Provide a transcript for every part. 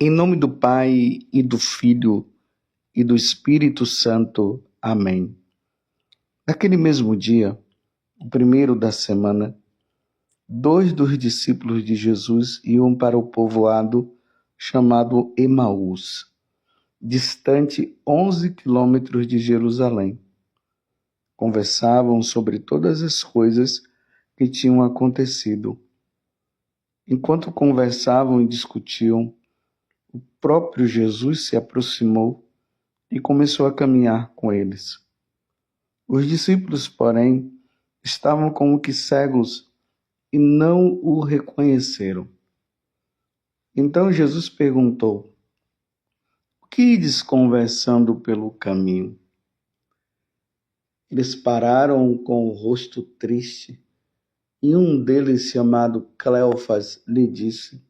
Em nome do Pai, e do Filho, e do Espírito Santo. Amém. Naquele mesmo dia, o primeiro da semana, 2 dos discípulos de Jesus iam para o povoado chamado Emaús, distante 11 quilômetros de Jerusalém. Conversavam sobre todas as coisas que tinham acontecido. Enquanto conversavam e discutiam, o próprio Jesus se aproximou e começou a caminhar com eles. Os discípulos, porém, estavam como que cegos e não o reconheceram. Então Jesus perguntou: "O que ides conversando pelo caminho?" Eles pararam com o rosto triste, e um deles, chamado Cleofas, lhe disse: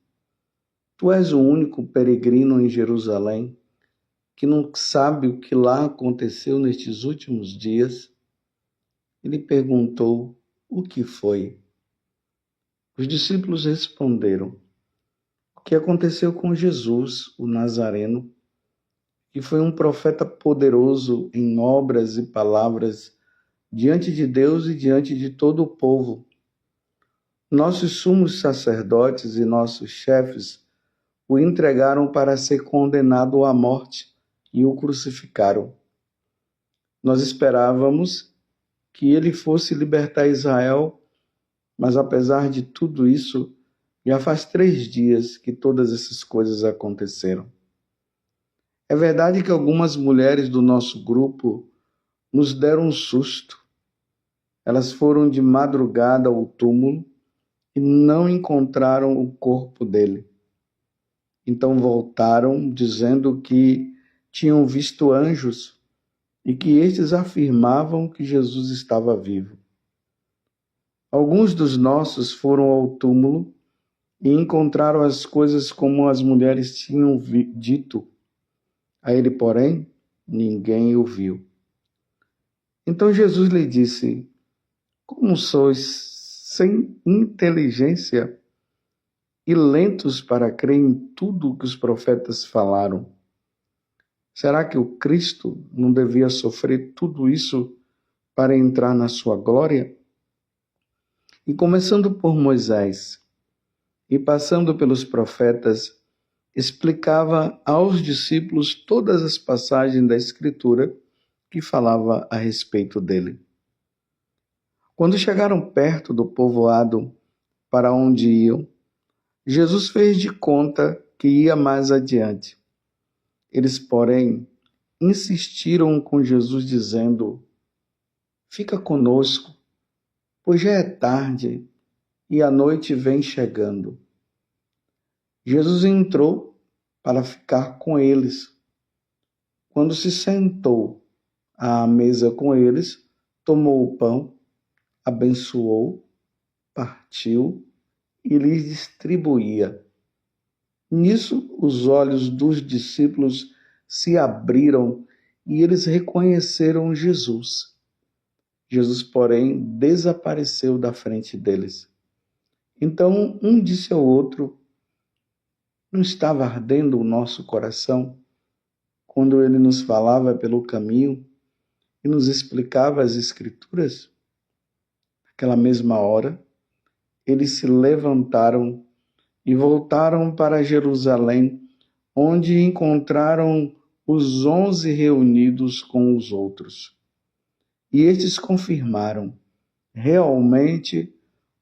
"Tu és o único peregrino em Jerusalém que não sabe o que lá aconteceu nestes últimos dias?" Ele perguntou: "O que foi?" Os discípulos responderam: "O que aconteceu com Jesus, o Nazareno, que foi um profeta poderoso em obras e palavras diante de Deus e diante de todo o povo. Nossos sumos sacerdotes e nossos chefes o entregaram para ser condenado à morte e o crucificaram. Nós esperávamos que ele fosse libertar Israel, mas apesar de tudo isso, já faz 3 dias que todas essas coisas aconteceram. É verdade que algumas mulheres do nosso grupo nos deram um susto. Elas foram de madrugada ao túmulo e não encontraram o corpo dele. Então voltaram dizendo que tinham visto anjos e que estes afirmavam que Jesus estava vivo. Alguns dos nossos foram ao túmulo e encontraram as coisas como as mulheres tinham dito. A ele, porém, ninguém o viu." Então Jesus lhe disse: "Como sois sem inteligência e lentos para crer em tudo o que os profetas falaram? Será que o Cristo não devia sofrer tudo isso para entrar na sua glória?" E começando por Moisés e passando pelos profetas, explicava aos discípulos todas as passagens da Escritura que falava a respeito dele. Quando chegaram perto do povoado para onde iam, Jesus fez de conta que ia mais adiante. Eles, porém, insistiram com Jesus, dizendo: "Fica conosco, pois já é tarde e a noite vem chegando." Jesus entrou para ficar com eles. Quando se sentou à mesa com eles, tomou o pão, abençoou, partiu e lhes distribuía. Nisso, os olhos dos discípulos se abriram e eles reconheceram Jesus. Jesus, porém, desapareceu da frente deles. Então, um disse ao outro: "Não estava ardendo o nosso coração quando ele nos falava pelo caminho e nos explicava as Escrituras?" Naquela mesma hora, eles se levantaram e voltaram para Jerusalém, onde encontraram os 11 reunidos com os outros. E estes confirmaram: realmente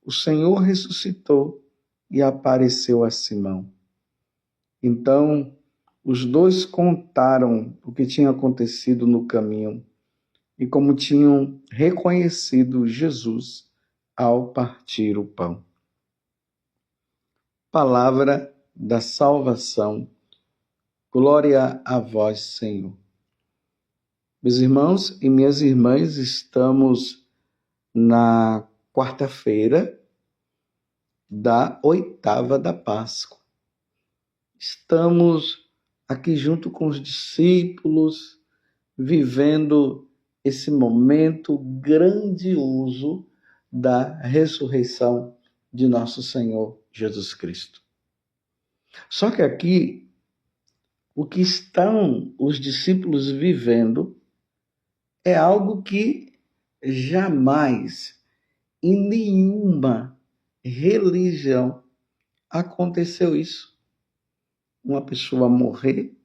o Senhor ressuscitou e apareceu a Simão. Então, os dois contaram o que tinha acontecido no caminho e como tinham reconhecido Jesus ao partir o pão. Palavra da salvação. Glória a vós, Senhor. Meus irmãos e minhas irmãs, estamos na quarta-feira da 8ª da Páscoa. Estamos aqui junto com os discípulos, vivendo esse momento grandioso da ressurreição de nosso Senhor Jesus Cristo. Só que aqui o que estão os discípulos vivendo é algo que jamais, em nenhuma religião, aconteceu isso. Uma pessoa morrer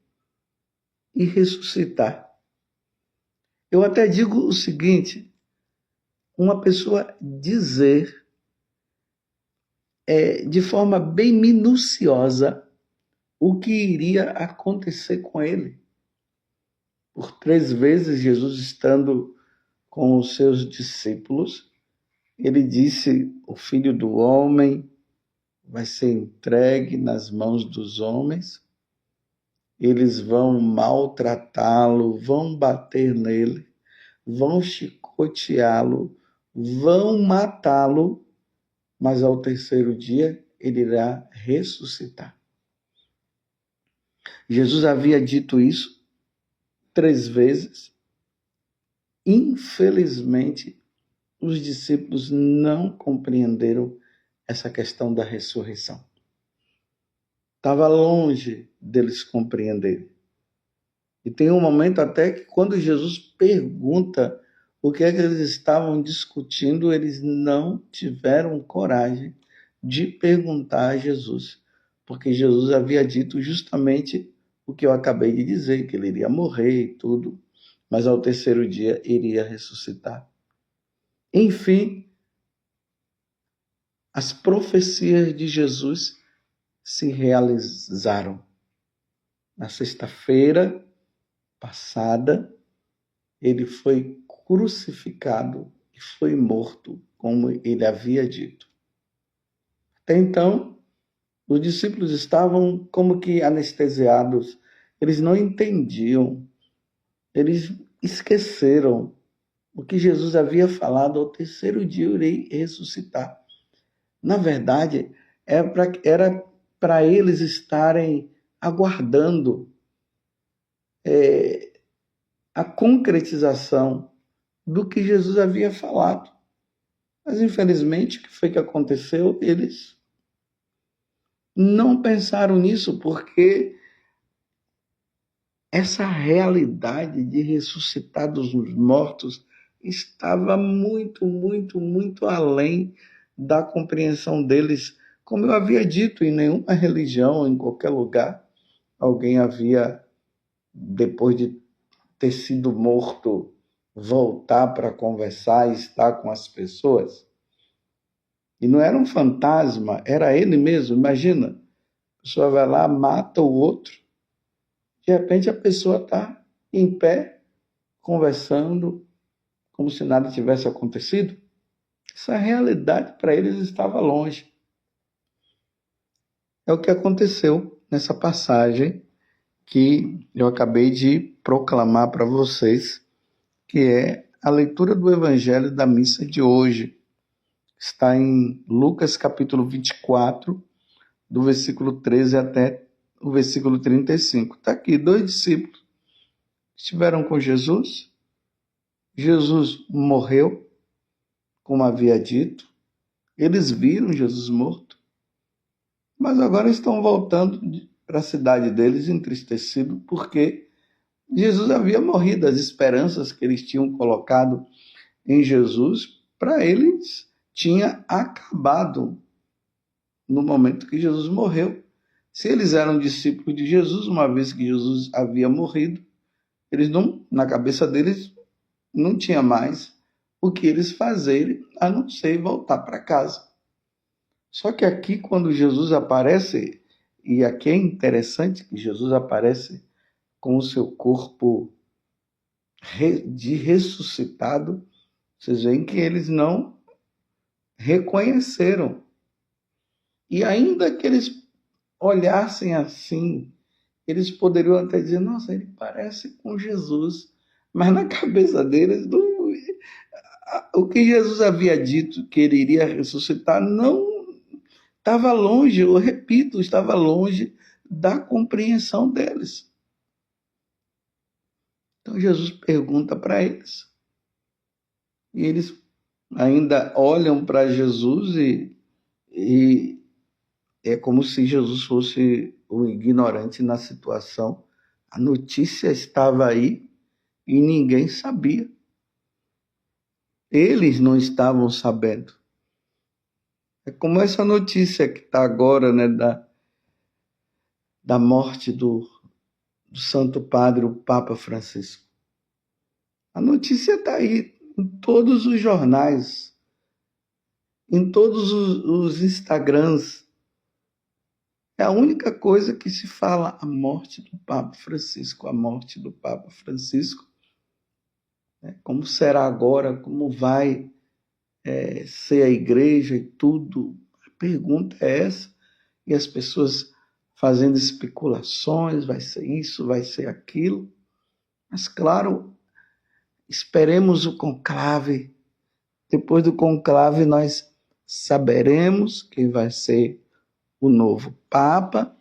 e ressuscitar. Eu até digo o seguinte, uma pessoa dizer de forma bem minuciosa o que iria acontecer com ele. Por 3 vezes, Jesus estando com os seus discípulos, ele disse: o Filho do Homem vai ser entregue nas mãos dos homens, eles vão maltratá-lo, vão bater nele, vão chicoteá-lo, vão matá-lo, mas ao 3º dia ele irá ressuscitar. Jesus havia dito isso 3 vezes. Infelizmente, os discípulos não compreenderam essa questão da ressurreição. Estava longe deles compreenderem. E tem um momento até que quando Jesus pergunta o que é que eles estavam discutindo, eles não tiveram coragem de perguntar a Jesus, porque Jesus havia dito justamente o que eu acabei de dizer, que ele iria morrer e tudo, mas ao 3º dia iria ressuscitar. Enfim, as profecias de Jesus se realizaram. Na sexta-feira passada, ele foi crucificado e foi morto, como ele havia dito. Até então, os discípulos estavam como que anestesiados, eles não entendiam, eles esqueceram o que Jesus havia falado: ao 3º dia eu irei ressuscitar. Na verdade, era para eles estarem aguardando a concretização do que Jesus havia falado. Mas, infelizmente, o que foi que aconteceu? Eles não pensaram nisso, porque essa realidade de ressuscitar dos mortos estava muito, muito, muito além da compreensão deles. Como eu havia dito, em nenhuma religião, em qualquer lugar, alguém havia, depois de ter sido morto, voltar para conversar e estar com as pessoas. E não era um fantasma, era ele mesmo. Imagina, a pessoa vai lá, mata o outro, de repente a pessoa está em pé, conversando, como se nada tivesse acontecido. Essa realidade para eles estava longe. É o que aconteceu nessa passagem que eu acabei de proclamar para vocês, que é a leitura do Evangelho da missa de hoje. Está em Lucas capítulo 24, do versículo 13 até o versículo 35. Está aqui, 2 discípulos estiveram com Jesus. Jesus morreu, como havia dito. Eles viram Jesus morto, mas agora estão voltando para a cidade deles entristecidos, porque Jesus havia morrido. As esperanças que eles tinham colocado em Jesus, para eles, tinha acabado no momento que Jesus morreu. Se eles eram discípulos de Jesus, uma vez que Jesus havia morrido, eles não, na cabeça deles, não tinha mais o que eles fazerem, a não ser voltar para casa. Só que aqui, quando Jesus aparece, e aqui é interessante que Jesus aparece com o seu corpo de ressuscitado, vocês veem que eles não reconheceram. E ainda que eles olhassem assim, eles poderiam até dizer: nossa, ele parece com Jesus. Mas na cabeça deles, o que Jesus havia dito que ele iria ressuscitar não estava longe, eu repito, estava longe da compreensão deles. Então Jesus pergunta para eles. E eles ainda olham para Jesus e é como se Jesus fosse um ignorante na situação A notícia estava aí e ninguém sabia. Eles não estavam sabendo. É como essa notícia que está agora, né, da morte do Santo Padre, o Papa Francisco. A notícia está aí em todos os jornais, em todos os Instagrams. É a única coisa que se fala, a morte do Papa Francisco, a morte do Papa Francisco. Como será agora, como vai ser a igreja e tudo. A pergunta é essa, e as pessoas fazendo especulações, vai ser isso, vai ser aquilo. Mas, claro, esperemos o conclave. Depois do conclave, nós saberemos quem vai ser o novo Papa,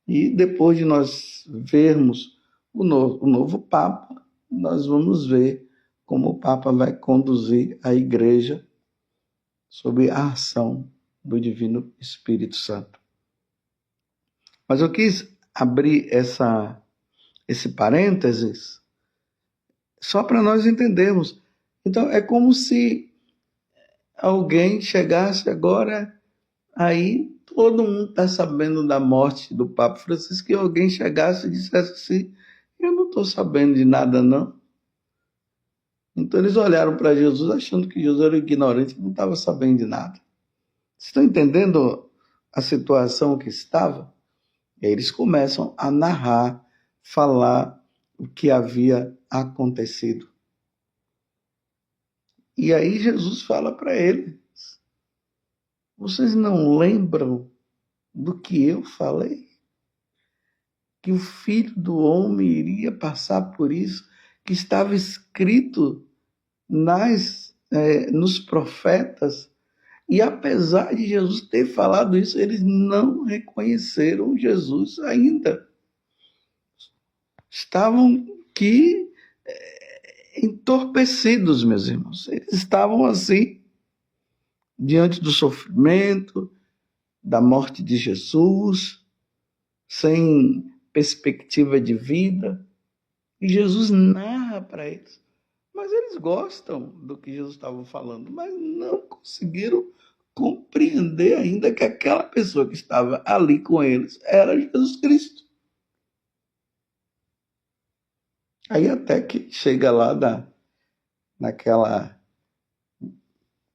e depois de nós vermos o novo Papa, nós vamos ver como o Papa vai conduzir a igreja sob a ação do Divino Espírito Santo. Mas eu quis abrir esse parênteses só para nós entendermos. Então, é como se alguém chegasse agora, aí todo mundo está sabendo da morte do Papa Francisco, e alguém chegasse e dissesse assim, eu não estou sabendo de nada, não. Então, eles olharam para Jesus achando que Jesus era ignorante e não estava sabendo de nada. Vocês estão entendendo a situação que estava? E aí eles começam a narrar, falar o que havia acontecido. E aí Jesus fala para eles, vocês não lembram do que eu falei? Que o Filho do Homem iria passar por isso, que estava escrito nos profetas. E apesar de Jesus ter falado isso, eles não reconheceram Jesus ainda. Estavam aqui entorpecidos, meus irmãos. Eles estavam assim, diante do sofrimento, da morte de Jesus, sem perspectiva de vida. E Jesus narra para eles. Mas eles gostam do que Jesus estava falando, mas não conseguiram compreender ainda que aquela pessoa que estava ali com eles era Jesus Cristo. Aí até que chega lá naquela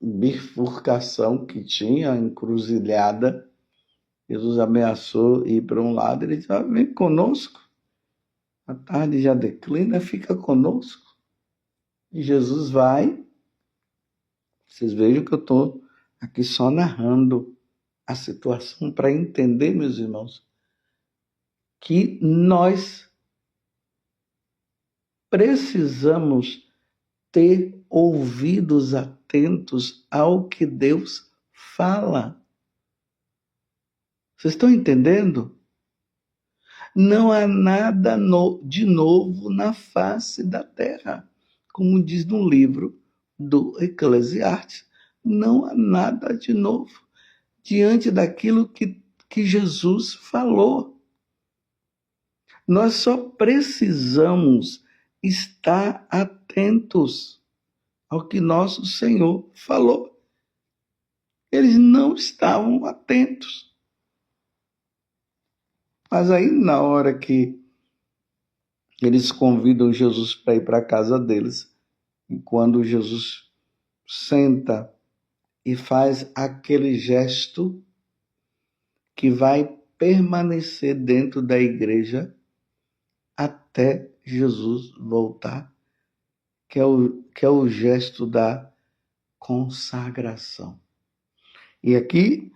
bifurcação que tinha, encruzilhada, Jesus ameaçou ir para um lado, ele disse, vem conosco, a tarde já declina, fica conosco. E Jesus vai, vocês vejam que eu estou aqui só narrando a situação para entender, meus irmãos, que nós precisamos ter ouvidos atentos ao que Deus fala. Vocês estão entendendo? Não há nada de novo na face da terra. Como diz no livro do Eclesiastes, não há nada de novo diante daquilo que Jesus falou. Nós só precisamos estar atentos ao que nosso Senhor falou. Eles não estavam atentos. Mas aí, na hora que eles convidam Jesus para ir para a casa deles, e quando Jesus senta e faz aquele gesto que vai permanecer dentro da igreja até Jesus voltar, que é o gesto da consagração. E aqui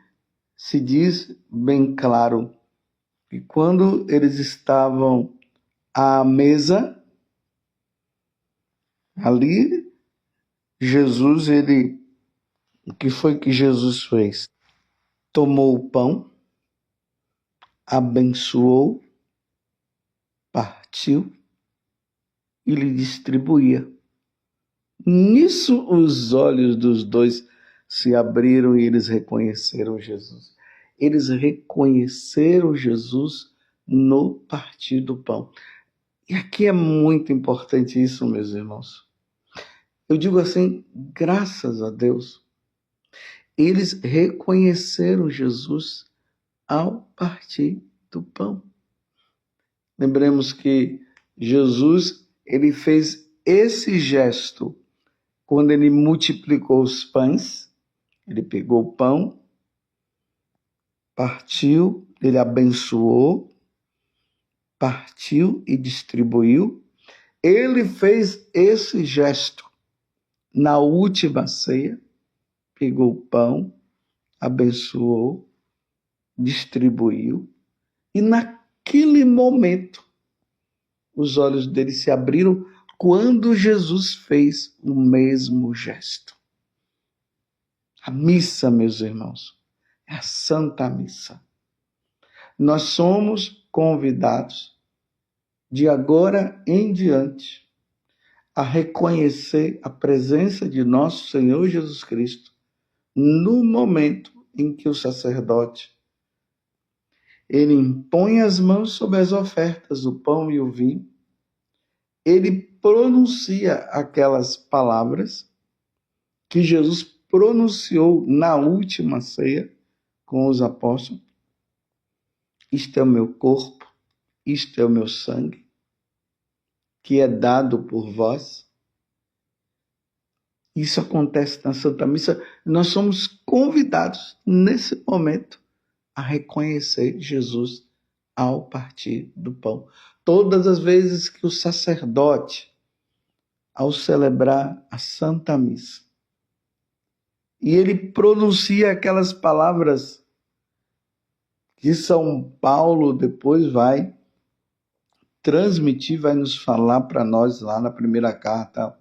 se diz bem claro que quando eles estavam à mesa, ali, Jesus, o que foi que Jesus fez? Tomou o pão, abençoou, partiu e lhe distribuía. Nisso os olhos dos dois se abriram e eles reconheceram Jesus. Eles reconheceram Jesus no partir do pão. E aqui é muito importante isso, meus irmãos. Eu digo assim, graças a Deus, eles reconheceram Jesus ao partir do pão. Lembremos que Jesus, ele fez esse gesto quando ele multiplicou os pães. Ele pegou o pão, partiu, ele abençoou, partiu e distribuiu. Ele fez esse gesto na última ceia, pegou o pão, abençoou, distribuiu, e naquele momento os olhos dele se abriram quando Jesus fez o mesmo gesto. A missa, meus irmãos, é a Santa Missa. Nós somos convidados, de agora em diante, a reconhecer a presença de nosso Senhor Jesus Cristo no momento em que o sacerdote ele impõe as mãos sobre as ofertas, o pão e o vinho, ele pronuncia aquelas palavras que Jesus pronunciou na última ceia com os apóstolos. Isto é o meu corpo, isto é o meu sangue, que é dado por vós. Isso acontece na Santa Missa. Nós somos convidados, nesse momento, a reconhecer Jesus ao partir do pão. Todas as vezes que o sacerdote, ao celebrar a Santa Missa, e ele pronuncia aquelas palavras que São Paulo depois vai transmitir, vai nos falar para nós lá na primeira carta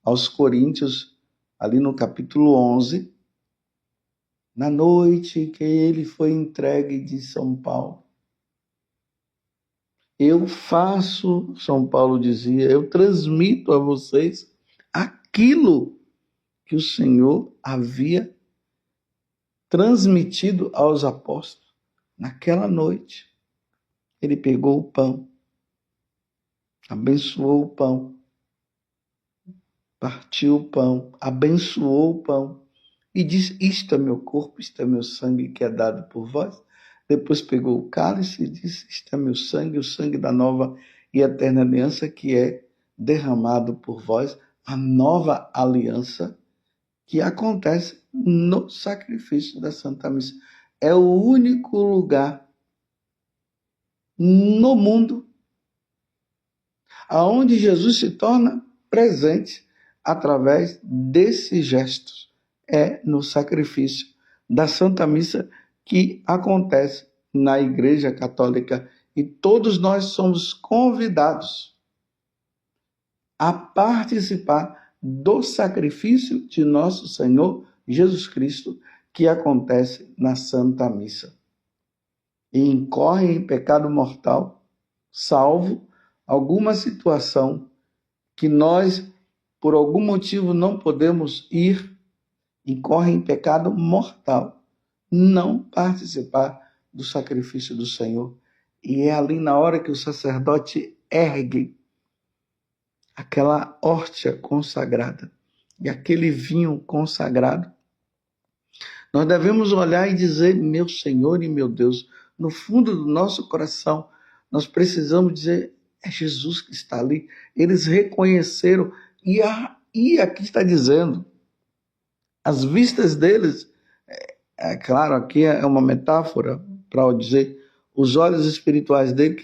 aos Coríntios, ali no capítulo 11, na noite que ele foi entregue de São Paulo. Eu faço, São Paulo dizia, eu transmito a vocês aquilo que o Senhor havia transmitido aos apóstolos. Naquela noite, ele pegou o pão, abençoou o pão, partiu o pão, abençoou o pão e disse, isto é meu corpo, isto é meu sangue que é dado por vós. Depois pegou o cálice e disse, isto é meu sangue, o sangue da nova e eterna aliança que é derramado por vós, a nova aliança que acontece no sacrifício da Santa Missa. É o único lugar no mundo aonde Jesus se torna presente através desses gestos. É no sacrifício da Santa Missa que acontece na Igreja Católica. E todos nós somos convidados a participar do sacrifício de nosso Senhor Jesus Cristo que acontece na Santa Missa. E incorre em pecado mortal, salvo alguma situação que nós, por algum motivo, não podemos ir, incorre em pecado mortal, não participar do sacrifício do Senhor. E é ali na hora que o sacerdote ergue aquela hóstia consagrada e aquele vinho consagrado, nós devemos olhar e dizer, meu Senhor e meu Deus, no fundo do nosso coração, nós precisamos dizer, é Jesus que está ali. Eles reconheceram, e aqui está dizendo, as vistas deles, claro, aqui é uma metáfora para dizer, os olhos espirituais dele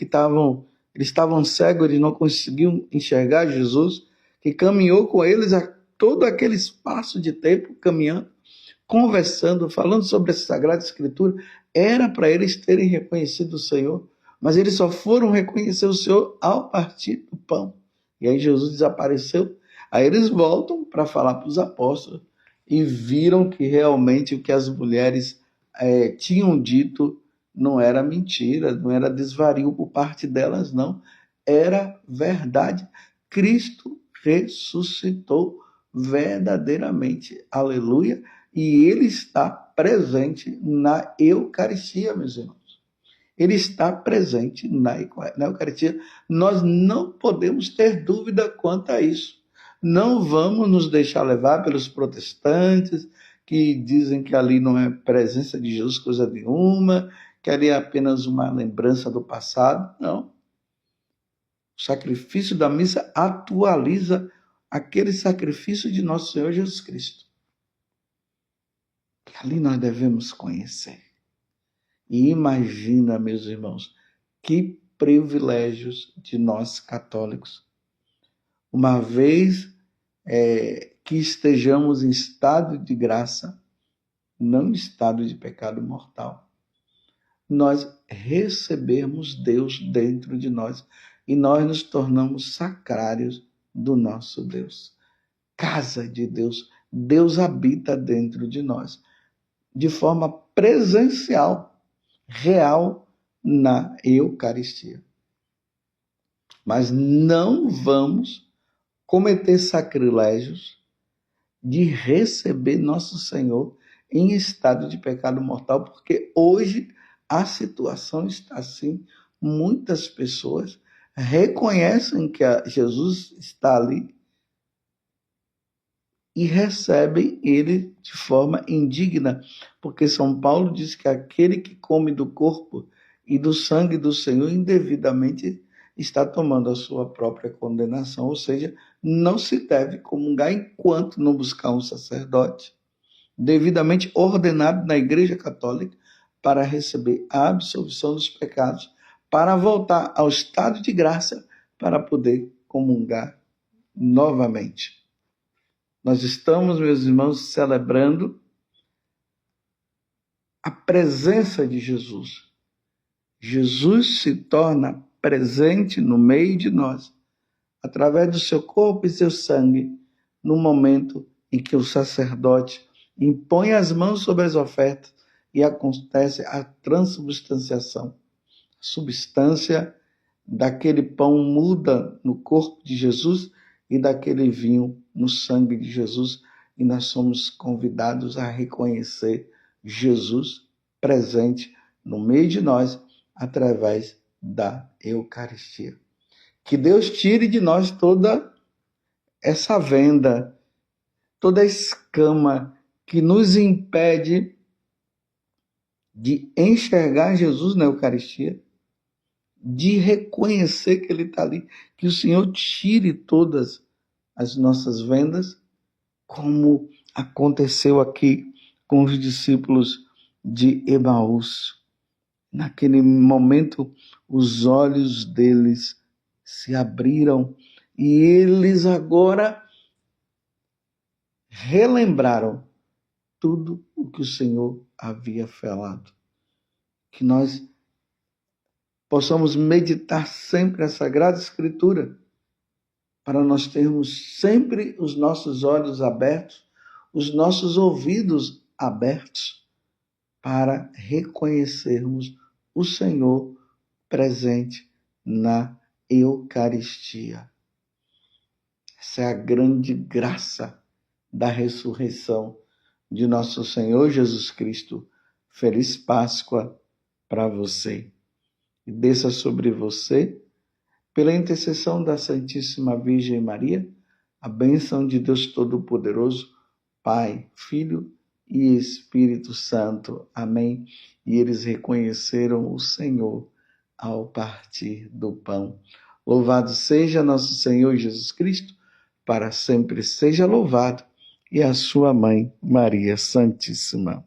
eles estavam cegos, eles não conseguiam enxergar Jesus, que caminhou com eles a todo aquele espaço de tempo, caminhando, conversando, falando sobre a Sagrada Escritura. Era para eles terem reconhecido o Senhor, mas eles só foram reconhecer o Senhor ao partir do pão. E aí Jesus desapareceu. Aí eles voltam para falar para os apóstolos e viram que realmente o que as mulheres tinham dito não era mentira, não era desvario por parte delas, não. Era verdade. Cristo ressuscitou verdadeiramente. Aleluia. E ele está presente na Eucaristia, meus irmãos. Ele está presente na Eucaristia. Nós não podemos ter dúvida quanto a isso. Não vamos nos deixar levar pelos protestantes, que dizem que ali não é presença de Jesus coisa nenhuma, que ali é apenas uma lembrança do passado. Não. O sacrifício da missa atualiza aquele sacrifício de nosso Senhor Jesus Cristo. Que ali nós devemos conhecer. E imagina, meus irmãos, que privilégios de nós católicos. Uma vez que estejamos em estado de graça, não em estado de pecado mortal, nós recebemos Deus dentro de nós e nós nos tornamos sacrários do nosso Deus. Casa de Deus. Deus habita dentro de nós, de forma presencial, real, na Eucaristia. Mas não vamos cometer sacrilégios de receber nosso Senhor em estado de pecado mortal, porque hoje a situação está assim. Muitas pessoas reconhecem que Jesus está ali e recebem ele de forma indigna, porque São Paulo diz que aquele que come do corpo e do sangue do Senhor indevidamente está tomando a sua própria condenação, ou seja, não se deve comungar enquanto não buscar um sacerdote devidamente ordenado na Igreja Católica para receber a absolvição dos pecados, para voltar ao estado de graça, para poder comungar novamente. Nós estamos, meus irmãos, celebrando a presença de Jesus. Jesus se torna presente no meio de nós, através do seu corpo e seu sangue, no momento em que o sacerdote impõe as mãos sobre as ofertas e acontece a transubstanciação. A substância daquele pão muda no corpo de Jesus e daquele vinho no sangue de Jesus, e nós somos convidados a reconhecer Jesus presente no meio de nós através da Eucaristia. Que Deus tire de nós toda essa venda, toda a escama que nos impede de enxergar Jesus na Eucaristia, de reconhecer que ele está ali, que o Senhor tire todas as nossas vendas, como aconteceu aqui com os discípulos de Emaús. Naquele momento, os olhos deles se abriram e eles agora relembraram tudo o que o Senhor havia falado. Que nós possamos meditar sempre a Sagrada Escritura, para nós termos sempre os nossos olhos abertos, os nossos ouvidos abertos, para reconhecermos o Senhor presente na Eucaristia. Essa é a grande graça da ressurreição de nosso Senhor Jesus Cristo. Feliz Páscoa para você. E desça sobre você, pela intercessão da Santíssima Virgem Maria, a bênção de Deus Todo-Poderoso, Pai, Filho e Espírito Santo. Amém. E eles reconheceram o Senhor ao partir do pão. Louvado seja nosso Senhor Jesus Cristo, para sempre seja louvado, e a sua mãe, Maria Santíssima.